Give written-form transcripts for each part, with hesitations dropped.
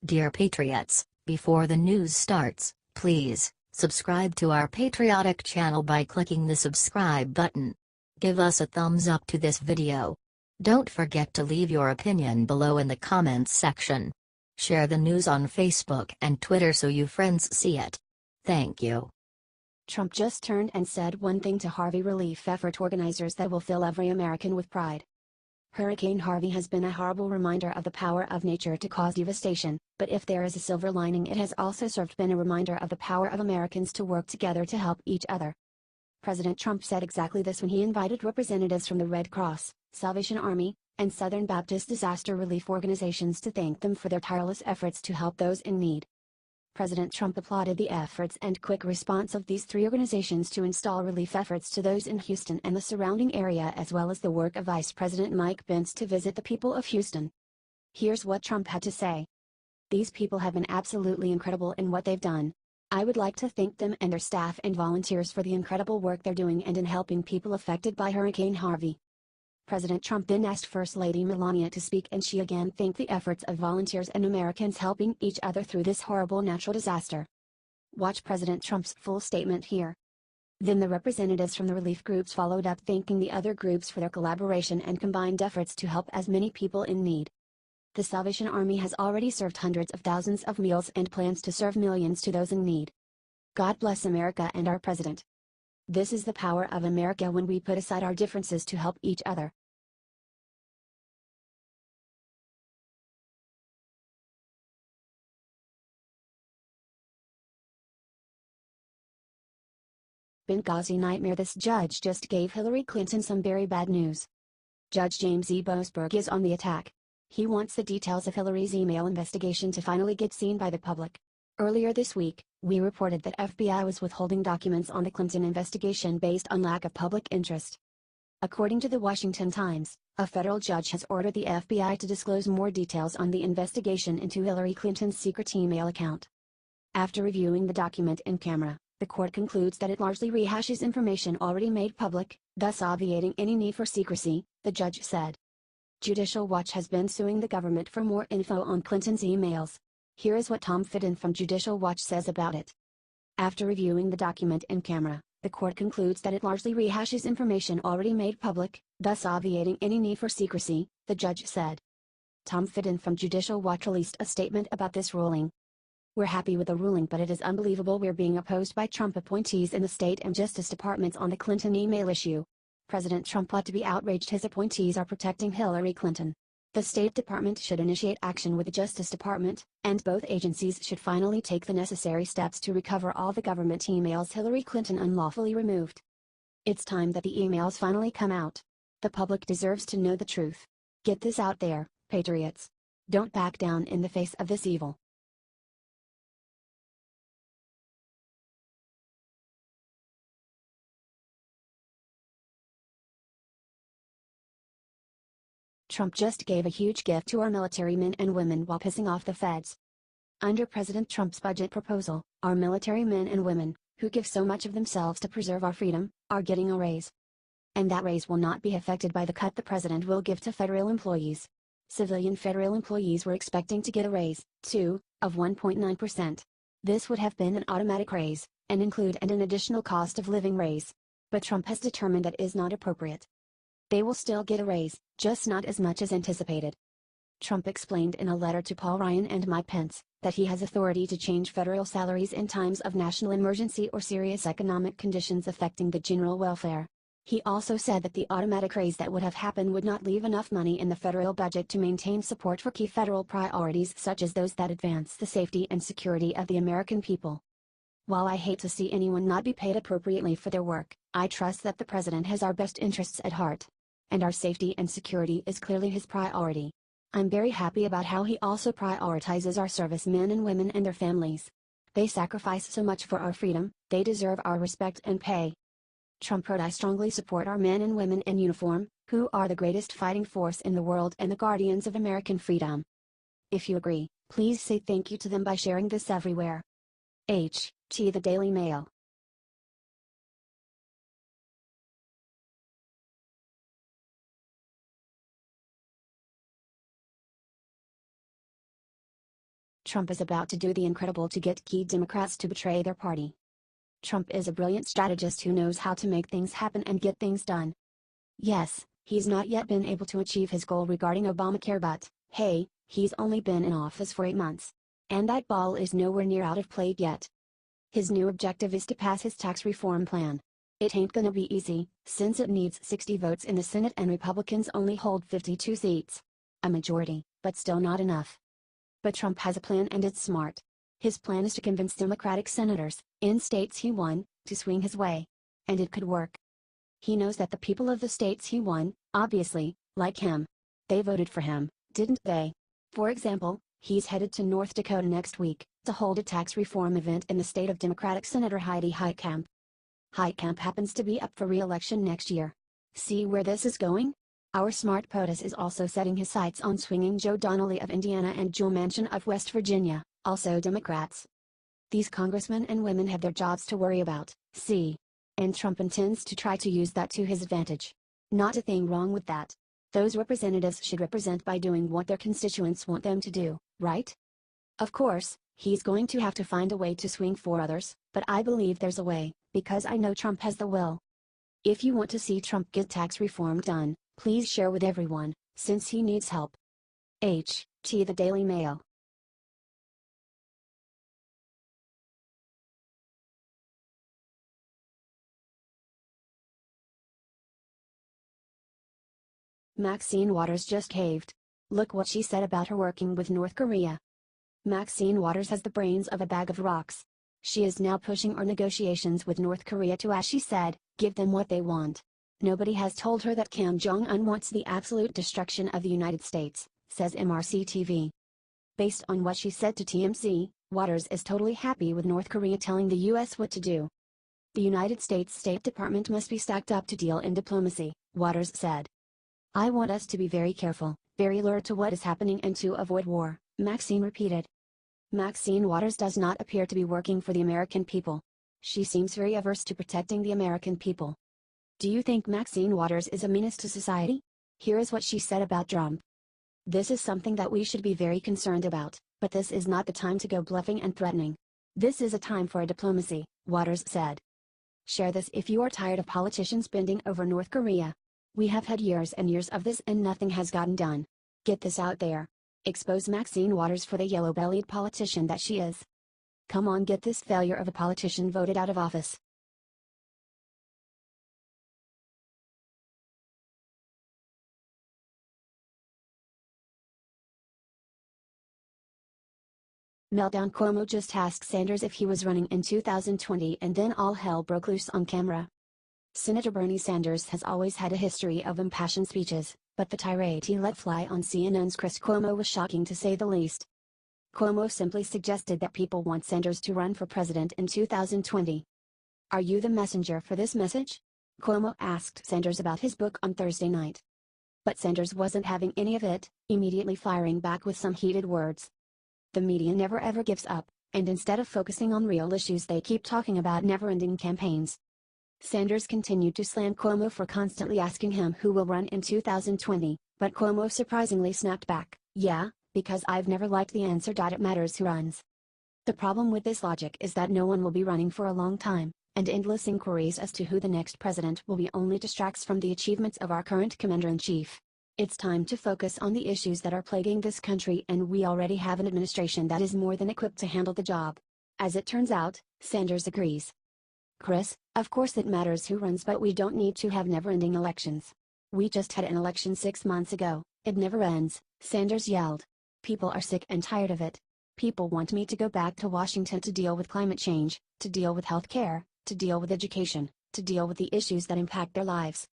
Dear Patriots, before the news starts, please subscribe to our patriotic channel by clicking the subscribe button. Give us a thumbs up to this video. Don't forget to leave your opinion below in the comments section. Share the news on Facebook and Twitter so you friends see it. Thank you. Trump just turned and said one thing to Harvey relief effort organizers that will fill every American with pride. Hurricane Harvey has been a horrible reminder of the power of nature to cause devastation, but if there is a silver lining, it has also been a reminder of the power of Americans to work together to help each other. President Trump said exactly this when he invited representatives from the Red Cross, Salvation Army, and Southern Baptist disaster relief organizations to thank them for their tireless efforts to help those in need. President Trump applauded the efforts and quick response of these three organizations to install relief efforts to those in Houston and the surrounding area, as well as the work of Vice President Mike Pence to visit the people of Houston. Here's what Trump had to say. "These people have been absolutely incredible in what they've done. I would like to thank them and their staff and volunteers for the incredible work they're doing and in helping people affected by Hurricane Harvey." President Trump then asked First Lady Melania to speak, and she again thanked the efforts of volunteers and Americans helping each other through this horrible natural disaster. Watch President Trump's full statement here. Then the representatives from the relief groups followed up, thanking the other groups for their collaboration and combined efforts to help as many people in need. The Salvation Army has already served hundreds of thousands of meals and plans to serve millions to those in need. God bless America and our president. This is the power of America when we put aside our differences to help each other. Benghazi Nightmare. This judge just gave Hillary Clinton some very bad news. Judge James E. Boasberg is on the attack. He wants the details of Hillary's email investigation to finally get seen by the public. Earlier this week, we reported that FBI was withholding documents on the Clinton investigation based on lack of public interest. According to the Washington Times, a federal judge has ordered the FBI to disclose more details on the investigation into Hillary Clinton's secret email account. After reviewing the document in camera, the court concludes that it largely rehashes information already made public, thus obviating any need for secrecy, the judge said. Judicial Watch has been suing the government for more info on Clinton's emails. Here is what Tom Fitton from Judicial Watch says about it. After reviewing the document in camera, the court concludes that it largely rehashes information already made public, thus obviating any need for secrecy, the judge said. Tom Fitton from Judicial Watch released a statement about this ruling. "We're happy with the ruling, but it is unbelievable we're being opposed by Trump appointees in the State and Justice Departments on the Clinton email issue. President Trump ought to be outraged his appointees are protecting Hillary Clinton. The State Department should initiate action with the Justice Department, and both agencies should finally take the necessary steps to recover all the government emails Hillary Clinton unlawfully removed. It's time that the emails finally come out. The public deserves to know the truth. Get this out there, patriots. Don't back down in the face of this evil." Trump just gave a huge gift to our military men and women while pissing off the feds. Under President Trump's budget proposal, our military men and women, who give so much of themselves to preserve our freedom, are getting a raise. And that raise will not be affected by the cut the president will give to federal employees. Civilian federal employees were expecting to get a raise, too, of 1.9%. This would have been an automatic raise, and include an additional cost of living raise. But Trump has determined that is not appropriate. They will still get a raise, just not as much as anticipated. Trump explained in a letter to Paul Ryan and Mike Pence, that he has authority to change federal salaries in times of national emergency or serious economic conditions affecting the general welfare. He also said that the automatic raise that would have happened would not leave enough money in the federal budget to maintain support for key federal priorities such as those that advance the safety and security of the American people. "While I hate to see anyone not be paid appropriately for their work, I trust that the president has our best interests at heart. And our safety and security is clearly his priority. I'm very happy about how he also prioritizes our servicemen and women and their families. They sacrifice so much for our freedom, they deserve our respect and pay." Trump wrote, "I strongly support our men and women in uniform, who are the greatest fighting force in the world and the guardians of American freedom. If you agree, please say thank you to them by sharing this everywhere." The Daily Mail. Trump is about to do the incredible to get key Democrats to betray their party. Trump is a brilliant strategist who knows how to make things happen and get things done. Yes, he's not yet been able to achieve his goal regarding Obamacare, but, hey, he's only been in office for 8 months. And that ball is nowhere near out of play yet. His new objective is to pass his tax reform plan. It ain't gonna be easy, since it needs 60 votes in the Senate and Republicans only hold 52 seats. A majority, but still not enough. But Trump has a plan, and it's smart. His plan is to convince Democratic senators, in states he won, to swing his way. And it could work. He knows that the people of the states he won, obviously, like him. They voted for him, didn't they? For example, he's headed to North Dakota next week, to hold a tax reform event in the state of Democratic Senator Heidi Heitkamp. Heitkamp happens to be up for re-election next year. See where this is going? Our smart POTUS is also setting his sights on swinging Joe Donnelly of Indiana and Joe Manchin of West Virginia, also Democrats. These congressmen and women have their jobs to worry about, see? And Trump intends to try to use that to his advantage. Not a thing wrong with that. Those representatives should represent by doing what their constituents want them to do, right? Of course, he's going to have to find a way to swing for others, but I believe there's a way, because I know Trump has the will. If you want to see Trump get tax reform done, please share with everyone, since he needs help. The Daily Mail. Maxine Waters just caved. Look what she said about her working with North Korea. Maxine Waters has the brains of a bag of rocks. She is now pushing our negotiations with North Korea to, as she said, give them what they want. Nobody has told her that Kim Jong-un wants the absolute destruction of the United States, says MRC TV. Based on what she said to TMZ, Waters is totally happy with North Korea telling the US what to do. The United States State Department must be stacked up to deal in diplomacy, Waters said. I want us to be very careful, very alert to what is happening and to avoid war, Maxine repeated. Maxine Waters does not appear to be working for the American people. She seems very averse to protecting the American people. Do you think Maxine Waters is a menace to society? Here is what she said about Trump. This is something that we should be very concerned about, but this is not the time to go bluffing and threatening. This is a time for a diplomacy, Waters said. Share this if you are tired of politicians bending over North Korea. We have had years and years of this and nothing has gotten done. Get this out there. Expose Maxine Waters for the yellow-bellied politician that she is. Come on, get this failure of a politician voted out of office. Meltdown. Cuomo just asked Sanders if he was running in 2020 and then all hell broke loose on camera. Senator Bernie Sanders has always had a history of impassioned speeches, but the tirade he let fly on CNN's Chris Cuomo was shocking to say the least. Cuomo simply suggested that people want Sanders to run for president in 2020. Are you the messenger for this message? Cuomo asked Sanders about his book on Thursday night. But Sanders wasn't having any of it, immediately firing back with some heated words. The media never ever gives up, and instead of focusing on real issues they keep talking about never-ending campaigns. Sanders continued to slam Cuomo for constantly asking him who will run in 2020, but Cuomo surprisingly snapped back, yeah, because I've never liked the answer. It matters who runs. The problem with this logic is that no one will be running for a long time, and endless inquiries as to who the next president will be only distracts from the achievements of our current commander-in-chief. It's time to focus on the issues that are plaguing this country, and we already have an administration that is more than equipped to handle the job. As it turns out, Sanders agrees. Chris, of course it matters who runs, but we don't need to have never-ending elections. We just had an election 6 months ago, it never ends, Sanders yelled. People are sick and tired of it. People want me to go back to Washington to deal with climate change, to deal with health care, to deal with education, to deal with the issues that impact their lives.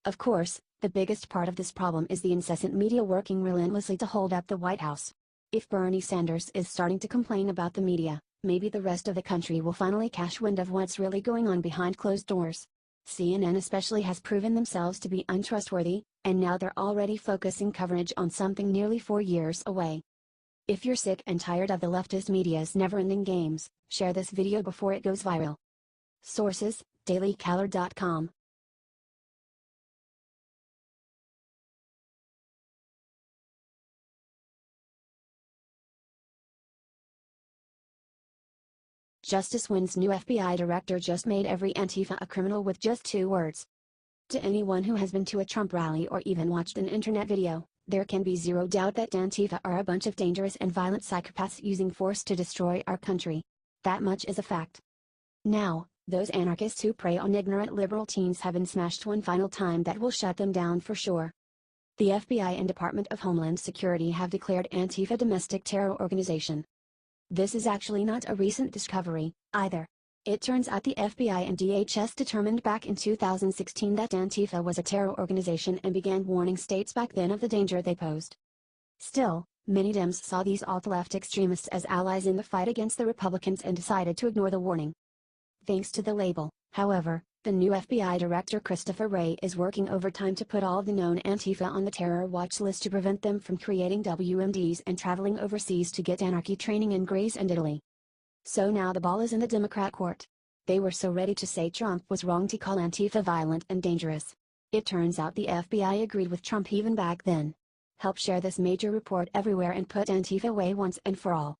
Of course, the biggest part of this problem is the incessant media working relentlessly to hold up the White House. If Bernie Sanders is starting to complain about the media, maybe the rest of the country will finally catch wind of what's really going on behind closed doors. CNN especially has proven themselves to be untrustworthy, and now they're already focusing coverage on something nearly 4 years away. If you're sick and tired of the leftist media's never-ending games, share this video before it goes viral. Sources: dailycaller.com. Justice Wynn's new FBI director just made every Antifa a criminal with just 2 words. To anyone who has been to a Trump rally or even watched an internet video, there can be zero doubt that Antifa are a bunch of dangerous and violent psychopaths using force to destroy our country. That much is a fact. Now, those anarchists who prey on ignorant liberal teens have been smashed one final time that will shut them down for sure. The FBI and Department of Homeland Security have declared Antifa domestic terror organization. This is actually not a recent discovery, either. It turns out the FBI and DHS determined back in 2016 that Antifa was a terror organization and began warning states back then of the danger they posed. Still, many Dems saw these alt-left extremists as allies in the fight against the Republicans and decided to ignore the warning. Thanks to the label, however, the new FBI Director Christopher Wray is working overtime to put all the known Antifa on the terror watch list to prevent them from creating WMDs and traveling overseas to get anarchy training in Greece and Italy. So now the ball is in the Democrat court. They were so ready to say Trump was wrong to call Antifa violent and dangerous. It turns out the FBI agreed with Trump even back then. Help share this major report everywhere and put Antifa away once and for all.